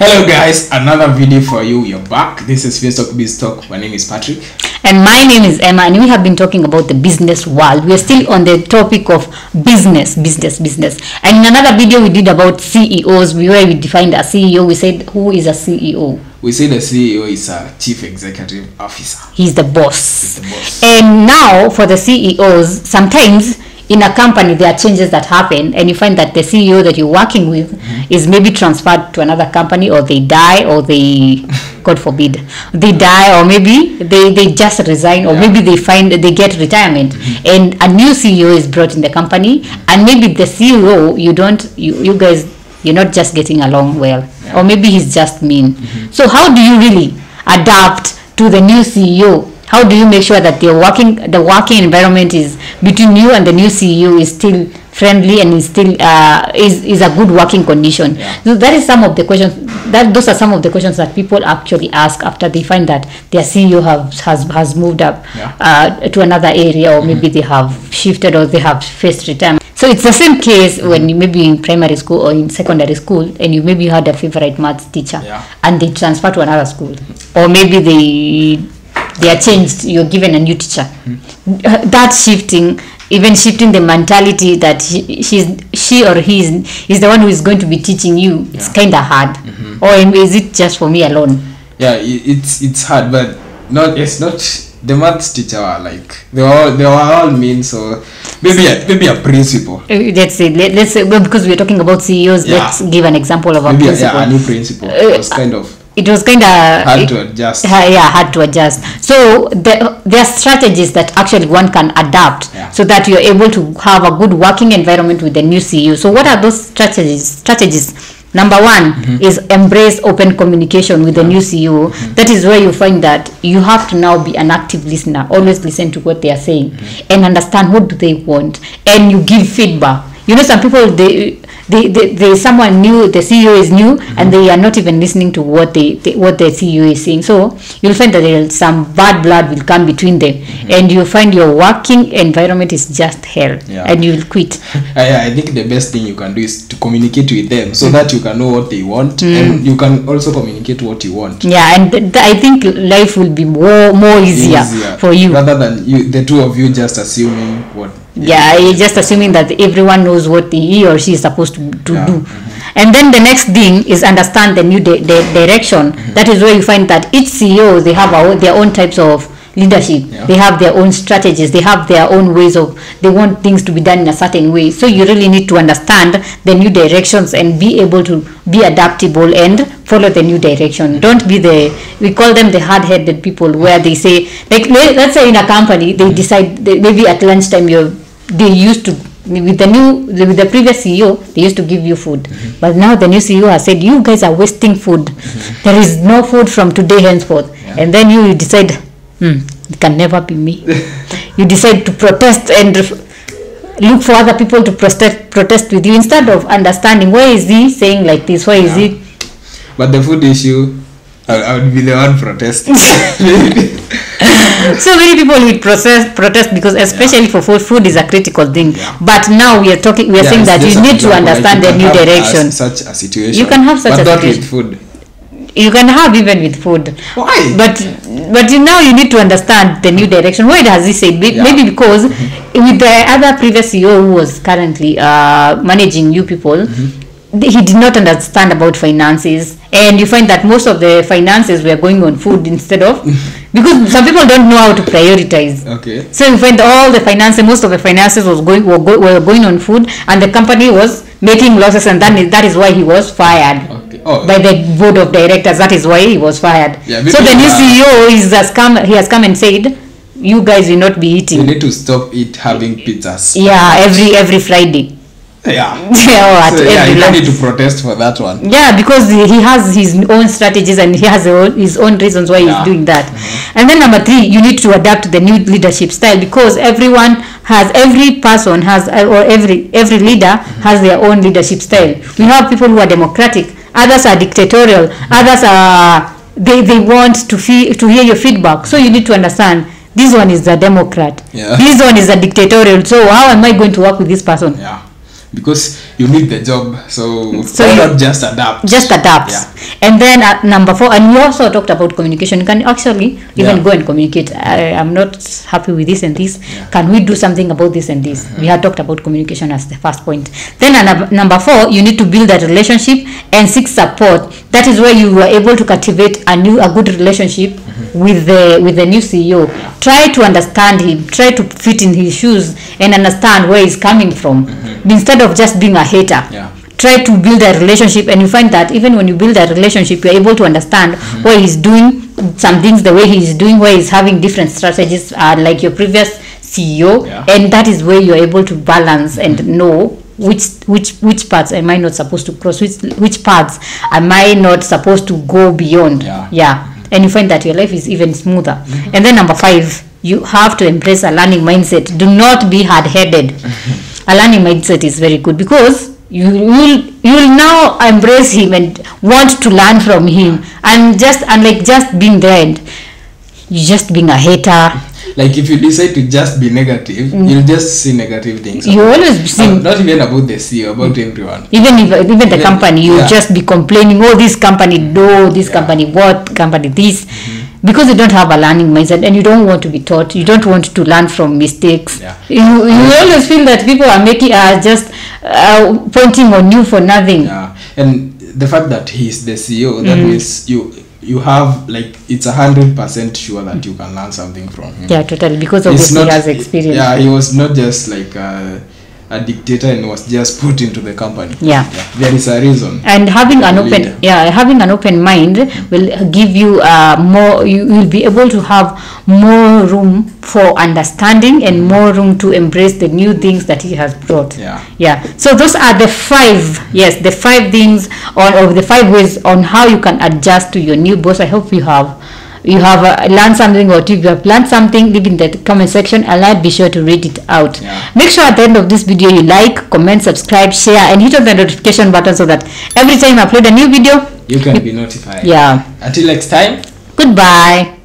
Hello guys, another video for you. You're back. This is Face Talk Biz Talk. My name is Patrick. And my name is Emma, and we have been talking about the business world. We are still on the topic of business. And in another video we did about CEOs, where we defined a CEO. We said, who is a CEO? We say the CEO is a Chief Executive Officer. He's the boss. And now for the CEOs, sometimes in a company there are changes that happen, and you find that the CEO that you're working with is maybe transferred to another company, or they die, or they God forbid they die, or maybe they just resign, or maybe they get retirement, and a new CEO is brought in the company, and maybe the CEO you guys, you're not just getting along well, or maybe he's just mean. So how do you really adapt to the new CEO? How do you make sure that the working environment is between you and the new CEO is still friendly and is still is a good working condition? So that is some of the questions. Those are some of the questions that people actually ask after they find that their CEO has moved up to another area, or maybe they have shifted, or they have faced retirement. So it's the same case when you maybe in primary school or in secondary school, and you had a favorite maths teacher, and they transfer to another school, or maybe they are changed, you're given a new teacher. That shifting the mentality that she or he is the one who is going to be teaching you, it's kind of hard. Or is it just for me alone? Yeah, it's hard, but it's not the maths teacher were like they were all mean. So maybe a principal. Let's say because we're talking about CEOs, let's give an example of a principal. A new principal. It was kind of hard to adjust. Hard to adjust. So there are strategies that actually one can adapt, so that you're able to have a good working environment with the new CEO. So what are those strategies? Number one is embrace open communication with the new CEO. That is where you find that you have to now be an active listener. Always listen to what they are saying and understand what do they want, and you give feedback. Some people, they someone new, the CEO is new, and they are not even listening to what the CEO is saying. So you'll find that some bad blood will come between them, and you find your working environment is just hell, and you'll quit. I think the best thing you can do is to communicate with them, so that you can know what they want, and you can also communicate what you want. And I think life will be more easier for you, rather than the two of you just assuming what. You're just assuming that everyone knows what he or she is supposed to do. And then the next thing is understand the new direction. That is where you find that each CEO, they have their own types of leadership. They have their own strategies. They have their own ways they want things to be done in a certain way. So you really need to understand the new directions and be able to be adaptable and follow the new direction. Don't be we call them the hard-headed people, where they say, like, let's say in a company, they decide, maybe at lunchtime they used to, with the previous CEO, they used to give you food, but now the new CEO has said, you guys are wasting food. There is no food from today henceforth. And then you decide, it can never be me. You decide to protest and look for other people to protest with you, instead of understanding why is he saying like this, why is he. But the food issue, I would be the one protesting. So many people will protest because, especially for food is a critical thing. But now we are saying that you need to understand the new direction. Such a situation. You can have such a situation. With food. You can have even with food. Why? But now you need to understand the new direction. Why does he say? Maybe because with the other previous CEO who was currently managing new people, he did not understand about finances, and you find that most of the finances were going on food instead of, because some people don't know how to prioritize. Okay. So you find most of the finances were going on food, and the company was making losses, and that is why he was fired. By the board of directors. That is why he was fired. So the new CEO has come and said, you guys will not be eating. You need to stop having pizzas. Every Friday. So you don't need to protest for that one. Because he has his own strategies, and he has his own reasons why he's doing that. And then number 3, you need to adapt to the new leadership style, because every person has, or every leader has their own leadership style. We have people who are democratic, others are dictatorial, others are they want to hear your feedback. So you need to understand, this one is a democrat, this one is a dictatorial. So how am I going to work with this person? Because you need the job, so why not just adapt? Just adapt. And then number 4, and we also talked about communication. You can actually even Yeah. go and communicate. I'm not happy with this and this. Yeah. Can we do something about this and this? We had talked about communication as the first point. Then number 4, you need to build that relationship and seek support. That is where you were able to cultivate a good relationship with the new CEO. Try to understand him, try to fit in his shoes and understand where he's coming from, instead of just being a hater. Yeah. Try to build a relationship, and you find that even when you build a relationship, you're able to understand why he's doing some things the way he's doing, where he's having different strategies like your previous CEO. Yeah. And that is where you're able to balance and know which parts am I not supposed to cross, which parts am I not supposed to go beyond. Yeah. And you find that your life is even smoother. And then number 5, you have to embrace a learning mindset. Do not be hard-headed. A learning mindset is very good, because you will now embrace him and want to learn from him, and unlike just being there and you just being a hater. Like if you decide to just be negative, you'll just see negative things. You always see, not even about the CEO, about everyone. Even the company, you just be complaining, oh, this company do, this company what, company this, because you don't have a learning mindset and you don't want to be taught, you don't want to learn from mistakes. You always feel that people are just pointing on you for nothing. And the fact that he's the CEO, that means you have, like, it's 100% sure that you can learn something from him. Yeah, totally, because obviously he has experience. Yeah, he was not just like a dictator and was just put into the company. There is a reason. And having an open mind will give you more. You will be able to have more room for understanding and more room to embrace the new things that he has brought. So those are the 5 the 5 things or the 5 ways on how you can adjust to your new boss. I hope you have learned something, or if you have learned something, leave in the comment section and I'll be sure to read it out. Make sure at the end of this video you like, comment, subscribe, share and hit on the notification button so that every time I upload a new video you can be notified. Until next time, goodbye.